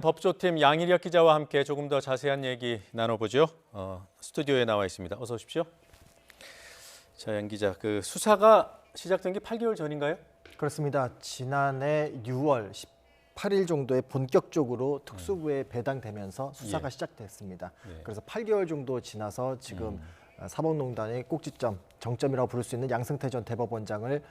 법조팀 양일혁 기자와 함께 조금 더 자세한 얘기 나눠보죠. 스튜디오에 나와 있습니다. 어서 오십시오. 자, 양 기자, 그 수사가 시작된 게 8개월 전인가요? 그렇습니다. 지난해 6월 18일 정도에 본격적으로 특수부에 배당되면서 수사가 시작됐습니다. 그래서 8개월 정도 지나서 지금 사법농단의 꼭지점, 정점이라고 부를 수 있는 양승태 전 대법원장을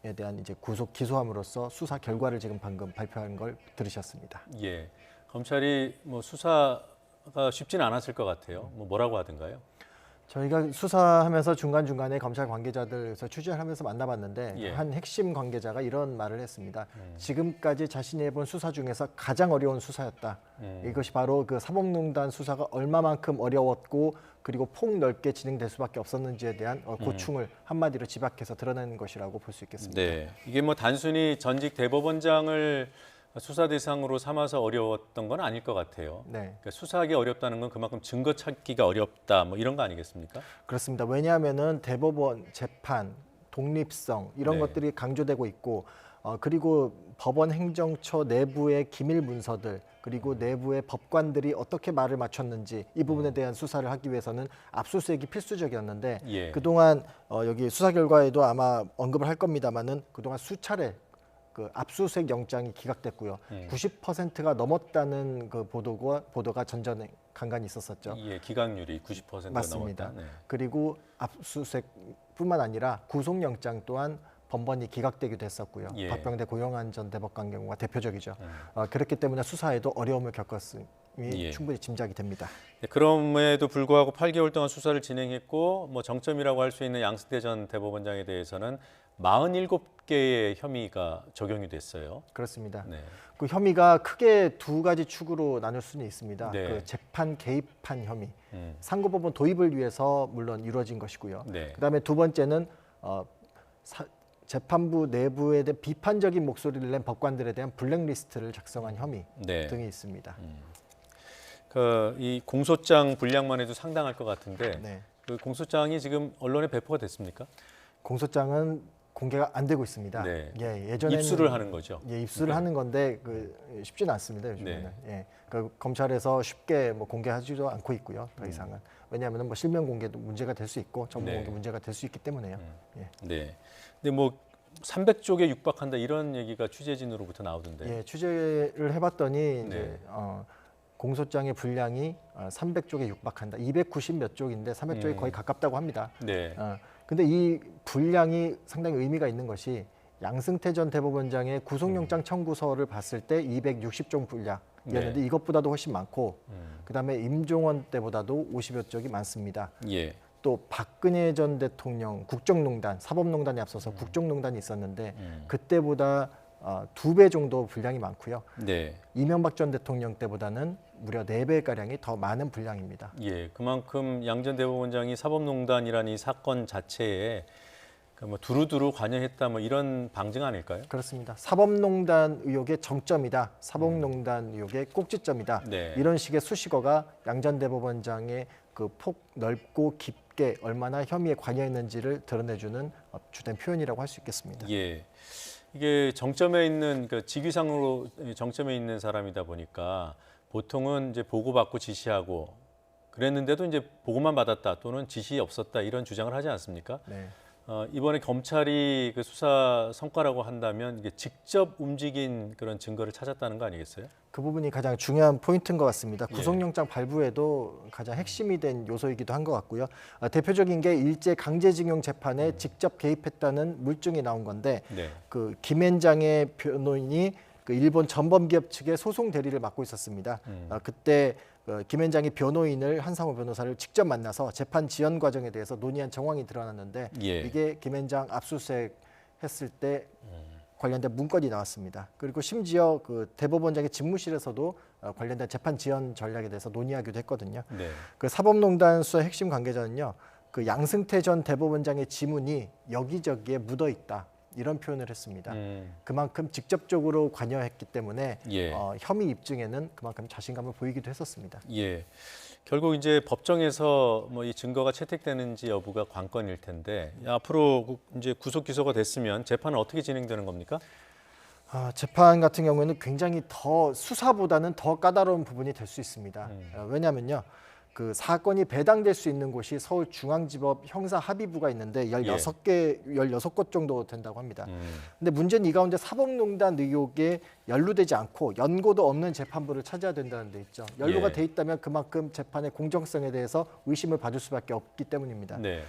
에 대한 이제 구속 기소함으로써 수사 결과를 지금 방금 발표한 걸 들으셨습니다. 예, 검찰이 뭐 수사가 쉽지는 않았을 것 같아요. 뭐라고 하던가요? 저희가 수사하면서 중간중간에 검찰 관계자들에서 취재를 하면서 만나봤는데 한 핵심 관계자가 이런 말을 했습니다. 지금까지 자신이 해본 수사 중에서 가장 어려운 수사였다. 이것이 바로 그 사법농단 수사가 얼마만큼 어려웠고 그리고 폭넓게 진행될 수밖에 없었는지에 대한 고충을 한마디로 집약해서 드러내는 것이라고 볼 수 있겠습니다. 네, 이게 뭐 단순히 전직 대법원장을 수사 대상으로 삼아서 어려웠던 건 아닐 것 같아요. 네. 그러니까 수사하기 어렵다는 건 그만큼 증거 찾기가 어렵다, 뭐 이런 거 아니겠습니까? 그렇습니다. 왜냐하면은 대법원 재판, 독립성 이런 것들이 강조되고 있고 그리고 법원 행정처 내부의 기밀 문서들 그리고 내부의 법관들이 어떻게 말을 맞췄는지 이 부분에 대한 수사를 하기 위해서는 압수수색이 필수적이었는데 그동안 여기 수사 결과에도 아마 언급을 할 겁니다만은 그동안 수차례 그 압수수색 영장이 기각됐고요. 90%가 넘었다는 그 보도가 전전에 간간히 있었었죠. 예, 기각률이 90%가 맞습니다. 넘었다. 네. 그리고 압수수색뿐만 아니라 구속영장 또한 번번이 기각되기도 했었고요. 박병대 고영한 전 대법관 경우가 대표적이죠. 그렇기 때문에 수사에도 어려움을 겪었음이 충분히 짐작이 됩니다. 그럼에도 불구하고 8개월 동안 수사를 진행했고 뭐 정점이라고 할 수 있는 양승태 전 대법원장에 대해서는 47개의 혐의가 적용이 됐어요. 그렇습니다. 네. 그 혐의가 크게 두 가지 축으로 나눌 수는 있습니다. 네. 그 재판 개입한 혐의, 상고법원 도입을 위해서 물론 이루어진 것이고요. 그다음에 두 번째는 재판부 내부에 대한 비판적인 목소리를 낸 법관들에 대한 블랙리스트를 작성한 혐의 등이 있습니다. 이 공소장 분량만 해도 상당할 것 같은데 그 공소장이 지금 언론에 배포가 됐습니까? 공소장은 공개가 안 되고 있습니다. 예전에는 입수를 하는 거죠. 입수를 하는 건데 쉽지는 않습니다. 요즘에는. 그 검찰에서 쉽게 뭐 공개하지도 않고 있고요. 더 이상은 왜냐하면 뭐 실명 공개도 문제가 될 수 있고 정보 공개 문제가 될 수 있기 때문에요. 네. 근데 뭐 300쪽에 육박한다 이런 얘기가 취재진으로부터 나오던데. 취재를 해봤더니 이제 공소장의 분량이 300쪽에 육박한다. 290 몇 쪽인데 300쪽에 거의 가깝다고 합니다. 근데 이 분량이 상당히 의미가 있는 것이 양승태 전 대법원장의 구속영장 청구서를 봤을 때 260쪽 분량이었는데 이것보다도 훨씬 많고 그다음에 임종원 때보다도 50여 쪽이 많습니다. 또 박근혜 전 대통령 국정농단, 사법농단에 앞서서 국정농단이 있었는데 그때보다 2배 정도 분량이 많고요. 이명박 전 대통령 때보다는 무려 4배가량이 더 많은 분량입니다. 그만큼 양 전 대법원장이 사법농단이라는 이 사건 자체에 뭐 두루두루 관여했다 뭐 이런 방증 아닐까요? 그렇습니다. 사법농단 의혹의 정점이다. 사법농단 의혹의 꼭지점이다. 이런 식의 수식어가 양 전 대법원장의 그 폭 넓고 깊게 얼마나 혐의에 관여했는지를 드러내주는 주된 표현이라고 할 수 있겠습니다. 이게 정점에 있는 그 직위상으로 정점에 있는 사람이다 보니까 보통은 이제 보고받고 지시하고 그랬는데도 이제 보고만 받았다 또는 지시 없었다 이런 주장을 하지 않습니까? 이번에 검찰이 그 수사 성과라고 한다면 이게 직접 움직인 그런 증거를 찾았다는 거 아니겠어요? 그 부분이 가장 중요한 포인트인 것 같습니다. 구속영장 발부에도 가장 핵심이 된 요소이기도 한 것 같고요. 대표적인 게 일제 강제징용 재판에 직접 개입했다는 물증이 나온 건데 그 김앤장의 변호인이 그 일본 전범기업 측의 소송 대리를 맡고 있었습니다. 그때 김앤장이 변호인을 한상호 변호사를 직접 만나서 재판 지연 과정에 대해서 논의한 정황이 드러났는데 이게 김앤장 압수수색 했을 때 관련된 문건이 나왔습니다. 그리고 심지어 그 대법원장의 집무실에서도 관련된 재판 지연 전략에 대해서 논의하기도 했거든요. 그 사법농단 수사 핵심 관계자는요, 그 양승태 전 대법원장의 지문이 여기저기에 묻어 있다. 이런 표현을 했습니다. 그만큼 직접적으로 관여했기 때문에 혐의 입증에는 그만큼 자신감을 보이기도 했었습니다. 결국 이제 법정에서 뭐 이 증거가 채택되는지 여부가 관건일 텐데 앞으로 이제 구속 기소가 됐으면 재판은 어떻게 진행되는 겁니까? 재판 같은 경우에는 굉장히 더 수사보다는 더 까다로운 부분이 될 수 있습니다. 왜냐하면요. 그 사건이 배당될 수 있는 곳이 서울중앙지법 형사합의부가 있는데 16곳 정도 된다고 합니다. 근데 문제는 이 가운데 사법농단 의혹에 연루되지 않고 연고도 없는 재판부를 찾아야 된다는 데 있죠. 연루가 돼 있다면 그만큼 재판의 공정성에 대해서 의심을 받을 수밖에 없기 때문입니다. 네.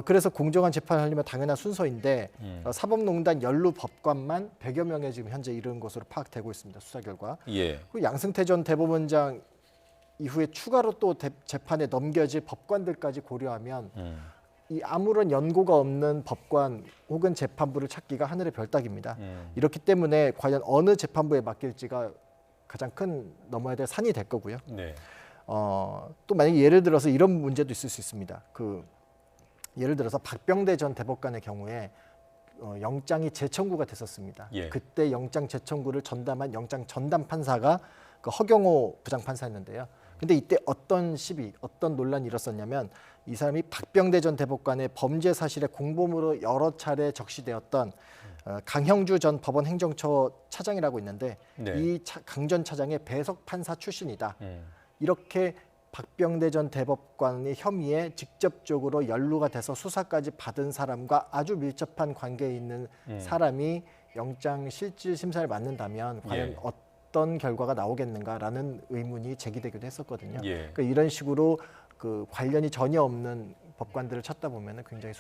그래서 공정한 재판을 하려면 당연한 순서인데 사법농단 연루 법관만 100여 명에 지금 현재 이른 것으로 파악되고 있습니다. 수사 결과. 예. 그리고 양승태 전 대법원장 이후에 추가로 또 재판에 넘겨질 법관들까지 고려하면 이 아무런 연고가 없는 법관 혹은 재판부를 찾기가 하늘의 별따기입니다. 이렇기 때문에 과연 어느 재판부에 맡길지가 가장 큰 넘어야 될 산이 될 거고요. 네. 또 만약에 예를 들어서 이런 문제도 있을 수 있습니다. 예를 들어서 박병대 전 대법관의 경우에 영장이 재청구가 됐었습니다. 예. 그때 영장 재청구를 전담한 영장 전담 판사가 그 허경호 부장판사였는데요. 근데 이때 어떤 시비, 어떤 논란이 일었었냐면 이 사람이 박병대 전 대법관의 범죄 사실의 공범으로 여러 차례 적시되었던 강형주 전 법원 행정처 차장이라고 있는데 네. 이 강 전 차장의 배석 판사 출신이다. 이렇게 박병대 전 대법관의 혐의에 직접적으로 연루가 돼서 수사까지 받은 사람과 아주 밀접한 관계에 있는 사람이 영장 실질 심사를 맡는다면 과연 예. 어떤 결과가 나오겠는가라는 의문이 제기되기도 했었거든요. 예. 그러니까 이런 식으로 그 관련이 전혀 없는 법관들을 찾다 보면 굉장히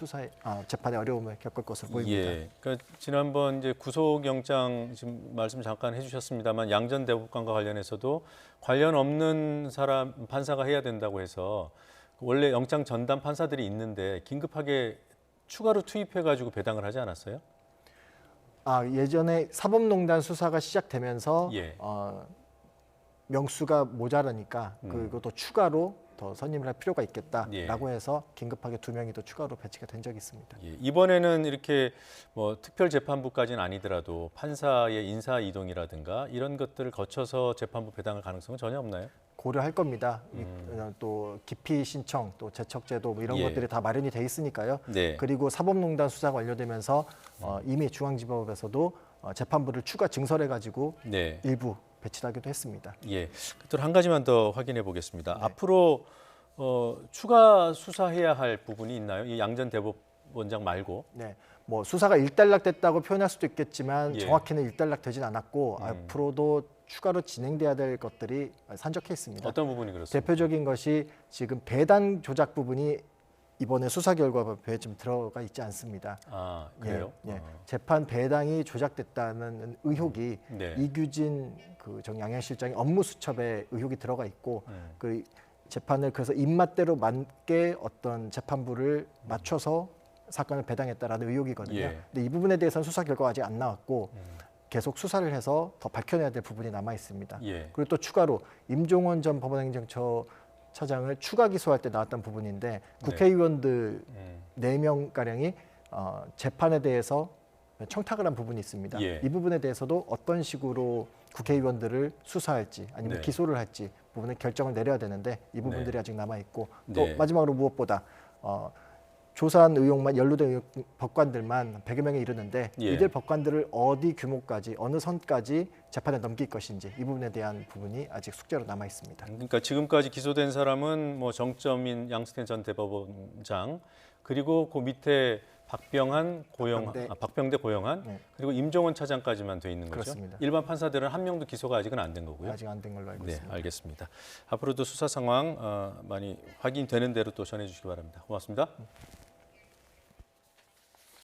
재판에 어려움을 겪을 것으로 보입니다. 예. 그러니까 지난번 이제 구속영장 지금 말씀 잠깐 해주셨습니다만 양 전 대법관과 관련해서도 관련 없는 사람 판사가 해야 된다고 해서 원래 영장 전담 판사들이 있는데 긴급하게 추가로 투입해가지고 배당을 하지 않았어요? 예전에 사법농단 수사가 시작되면서 예. 명수가 모자라니까 그것도 추가로 더 선임을 할 필요가 있겠다라고 예. 해서 긴급하게 2명이 더 추가로 배치가 된 적이 있습니다. 예. 이번에는 이렇게 뭐 특별재판부까지는 아니더라도 판사의 인사 이동이라든가 이런 것들을 거쳐서 재판부 배당할 가능성은 전혀 없나요? 고려할 겁니다. 또 기피 신청, 또 제척제도 뭐 이런 예. 것들이 다 마련이 돼 있으니까요. 네. 그리고 사법농단 수사가 완료되면서 이미 중앙지법에서도 재판부를 추가 증설해가지고 네. 일부 배치하기도 했습니다. 예. 또 한 가지만 더 확인해 보겠습니다. 네. 앞으로 추가 수사해야 할 부분이 있나요? 이 양 전 대법원장 말고. 네, 뭐 수사가 일단락됐다고 표현할 수도 있겠지만 예. 정확히는 일단락되진 않았고 앞으로도 추가로 진행돼야 될 것들이 산적해 있습니다. 어떤 부분이 그렇습니까? 대표적인 것이 지금 배당 조작 부분이 이번에 수사 결과 발표에 좀 들어가 있지 않습니다. 아, 그래요? 예. 재판 배당이 조작됐다는 의혹이 네. 이규진 정 양형실장의 업무 수첩에 의혹이 들어가 있고 그 재판을 그래서 입맛대로 맞게 어떤 재판부를 맞춰서 사건을 배당했다라는 의혹이거든요. 예. 근데 이 부분에 대해서는 수사 결과가 아직 안 나왔고 계속 수사를 해서 더 밝혀내야 될 부분이 남아 있습니다. 예. 그리고 또 추가로 임종원 전 법원행정처 차장을 추가 기소할 때 나왔던 부분인데 국회의원들 4명가량이 재판에 대해서 청탁을 한 부분이 있습니다. 예. 이 부분에 대해서도 어떤 식으로 국회의원들을 수사할지 아니면 네. 기소를 할지 부분에 결정을 내려야 되는데 이 부분들이 네. 아직 남아 있고 또 네. 마지막으로 무엇보다 조사한 의혹만 연루된 법관들만 100여 명에 이르는데 예. 이들 법관들을 어디 규모까지 어느 선까지 재판에 넘길 것인지 이 부분에 대한 부분이 아직 숙제로 남아 있습니다. 그러니까 지금까지 기소된 사람은 뭐 정점인 양승태 전 대법원장 그리고 그 밑에 박병대 고영한 네. 그리고 임종원 차장까지만 돼 있는 거죠. 그렇습니다. 일반 판사들은 한 명도 기소가 아직은 안 된 거고요. 아직 안 된 걸로 알고 네, 있습니다. 알겠습니다. 앞으로도 수사 상황 많이 확인되는 대로 또 전해주시기 바랍니다. 고맙습니다.